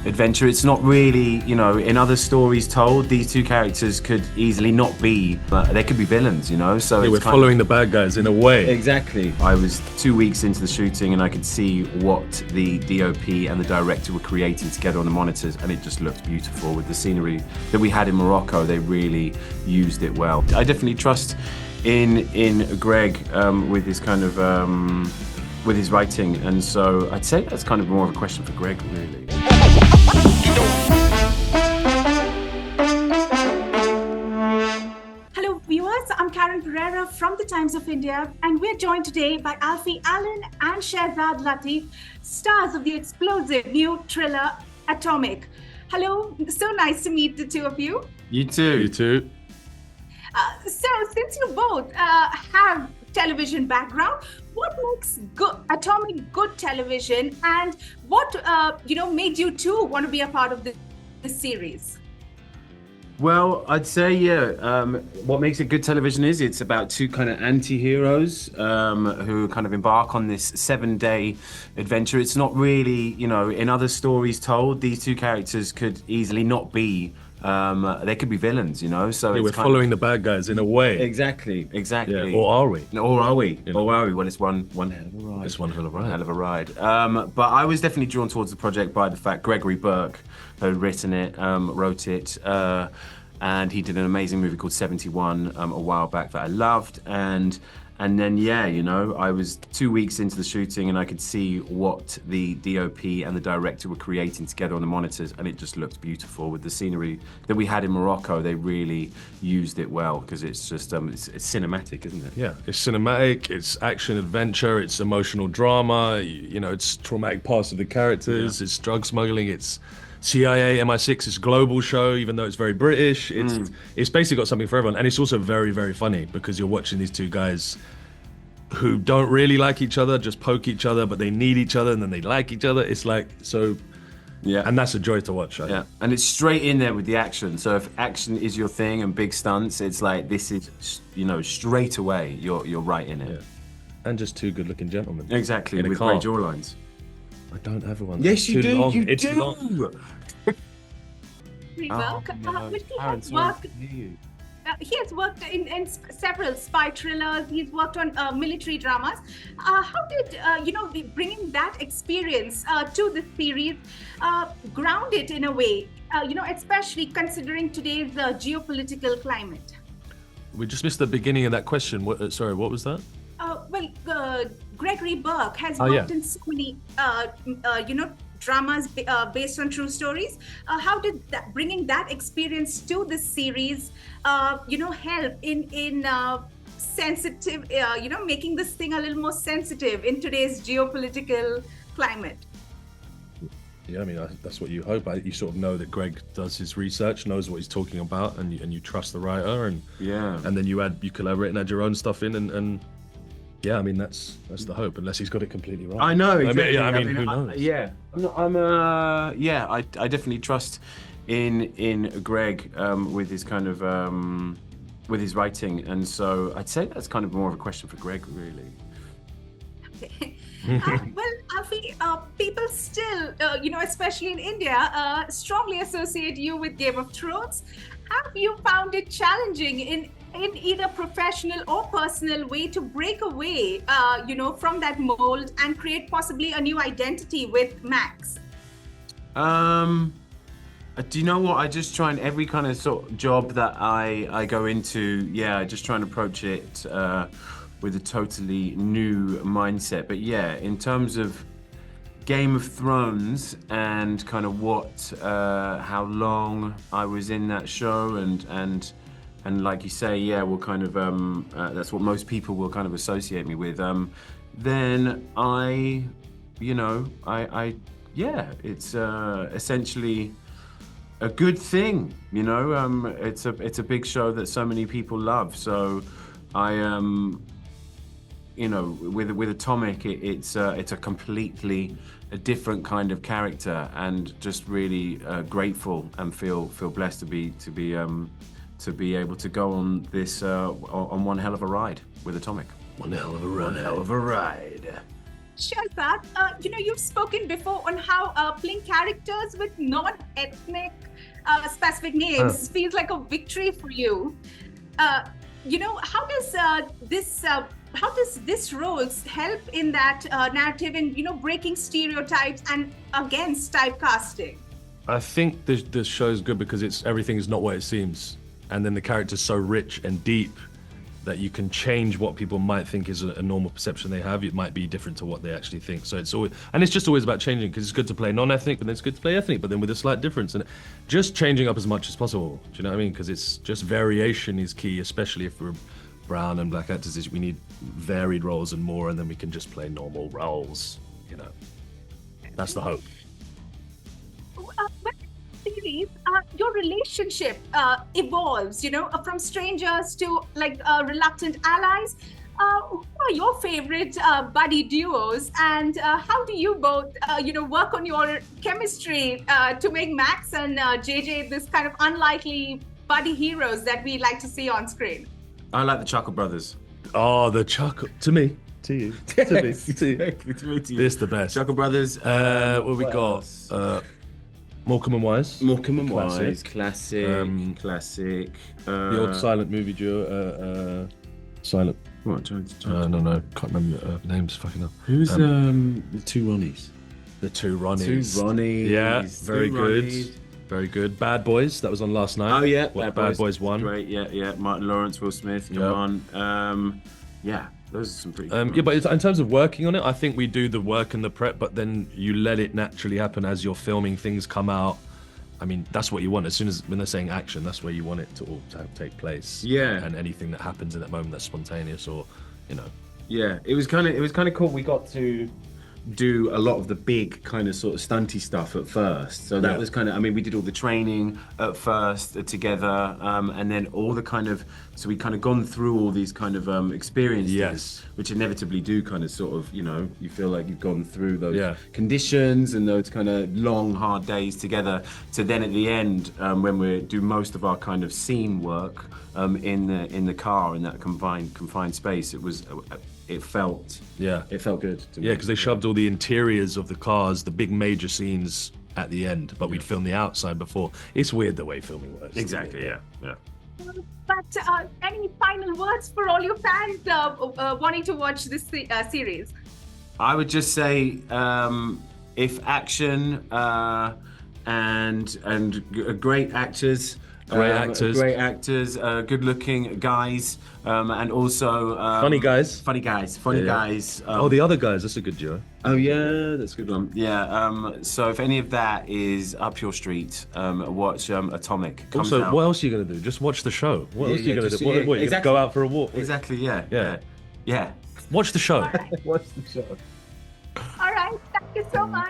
adventure. It's not really, in other stories told, these two characters could easily not be, they could be villains, so They it's were following the bad guys in a way. Exactly. I was 2 weeks into the shooting and I could see what the DOP and the director were creating together on the monitors, and it just looked beautiful with the scenery that we had in Morocco. They really used it well. I definitely trust in Greg with his kind of with his writing, and so I'd say that's kind of more of a question for Greg, really. Hello viewers, I'm Karen Pereira from the Times of India, and we're joined today by Alfie Allen and Shazad Latif, stars of the explosive new thriller Atomic. Hello, so nice to meet the two of you. You too. You too. So since you both have television background, what makes Atomic good television, and what made you two want to be a part of this series? Well, I'd say, what makes it good television is it's about two kind of anti-heroes who kind of embark on this 7-day adventure. It's not really, in other stories told, these two characters could easily not be, they could be villains, so They it's were following the bad guys in a way. Exactly. Yeah. Or are we? Or are we? Or are we? Well, it's one hell of a ride. It's one hell of a ride. Hell of a ride. But I was definitely drawn towards the project by the fact Gregory Burke had written it, wrote it, and he did an amazing movie called 71 a while back that I loved. And then, I was 2 weeks into the shooting and I could see what the DOP and the director were creating together on the monitors, and it just looked beautiful with the scenery that we had in Morocco. They really used it well because it's just, it's cinematic, isn't it? Yeah, it's cinematic, it's action adventure, it's emotional drama, it's traumatic parts of the characters, It's drug smuggling, it's CIA, MI6, it's a global show, even though it's very British. It's basically got something for everyone. And it's also very, very funny because you're watching these two guys who don't really like each other, just poke each other, but they need each other and then they like each other. It's like, so, yeah. And that's a joy to watch. Yeah, and it's straight in there with the action. So if action is your thing and big stunts, it's like, this is, straight away, you're right in it. Yeah. And just two good-looking gentlemen. Exactly, with car. great jawlines. I don't have one. Yes, you do. Long. You it's do. Long. He has worked in several spy thrillers. He's worked on military dramas. How did bringing that experience to the series ground it in a way? Especially considering today's geopolitical climate. We just missed the beginning of that question. Sorry, what was that? Gregory Burke has worked in so many, dramas based on true stories. How did bringing that experience to this series, help in sensitive, making this thing a little more sensitive in today's geopolitical climate? Yeah, I mean, that's what you hope. You sort of know that Greg does his research, knows what he's talking about, and you trust the writer, and then you collaborate and add your own stuff in, and yeah, I mean that's the hope, unless he's got it completely right. I know. Exactly. I mean, who knows? I definitely trust in Greg with his kind of with his writing, and so I'd say that's kind of more of a question for Greg, really. Well, Alfie, people still, especially in India, strongly associate you with Game of Thrones. Have you found it challenging in either professional or personal way to break away, from that mold and create possibly a new identity with Max? Do you know what? I just try and every kind of sort of job that I go into, I just try and approach it with a totally new mindset. But yeah, in terms of Game of Thrones and kind of how long I was in that show, and like you say, we'll kind of that's what most people will kind of associate me with. Then it's essentially a good thing, It's a big show that so many people love. So I with Atomic, it's a completely a different kind of character, and just really grateful and feel blessed to be able to go on this on one hell of a ride with Atomic. One hell of a ride. One hell of a ride. Shazad, you've spoken before on how playing characters with non-ethnic specific names feels like a victory for you. How does this roles help in that narrative in breaking stereotypes and against typecasting? I think the show's good because everything is not what it seems, and then the character's so rich and deep that you can change what people might think is a normal perception they have. It might be different to what they actually think. So it's just always about changing, because it's good to play non-ethnic, but then it's good to play ethnic, but then with a slight difference, and just changing up as much as possible. Do you know what I mean? Because it's just variation is key, especially if we're brown and black actors. We need varied roles and more, and then we can just play normal roles. That's the hope. Series, your relationship evolves, from strangers to reluctant allies. Who are your favorite buddy duos, and how do you both, work on your chemistry to make Max and JJ this kind of unlikely buddy heroes that we like to see on screen? I like the Chuckle Brothers. Oh, the Chuckle to me. To you. To me. To you. To you. This the best. Chuckle Brothers. What we got? Morecambe and Wise. Morecambe and Classic. Wise. Classic. Classic. The old silent movie duo. Silent. What? No. Can't remember names. Fucking up. Who's the two Ronnies? The two Ronnies. Two Ronnies. Yeah, very good. Ronnies. Very good. Bad Boys. That was on last night. Oh yeah, Bad Boys 1. Great. Yeah. Martin Lawrence, Will Smith. Come on. Yeah. Those are some pretty good Yeah, but in terms of working on it, I think we do the work and the prep, but then you let it naturally happen as you're filming. Things come out. I mean, that's what you want. As soon as when they're saying action, that's where you want it to all take place. Yeah. And anything that happens in that moment that's spontaneous, or Yeah, it was kind of cool. We got to do a lot of the big kind of sort of stunty stuff at first. So that was kind of, I mean, we did all the training at first together, and then all the kind of, so we kind of gone through all these kind of experiences, which inevitably do kind of sort of, you feel like you've gone through those conditions and those kind of long, hard days together. So then at the end, when we do most of our kind of scene work in the car in that confined space, it felt good to me. Yeah, because they shoved all the interiors of the cars, the big major scenes at the end, but we'd film the outside before. It's weird the way filming works. Exactly, yeah. But any final words for all your fans wanting to watch this series? I would just say, if action and great actors. Great actors, good-looking guys, and also funny guys. Oh, the other guys. That's a good duo. Oh yeah, that's a good one. Yeah. So if any of that is up your street, watch Atomic. Also, out. what else are you gonna do? Just watch the show. What else are you gonna do? What, you gonna go out for a walk? Exactly. Yeah. Watch the show. All right. Watch the show. All right. Thank you so much.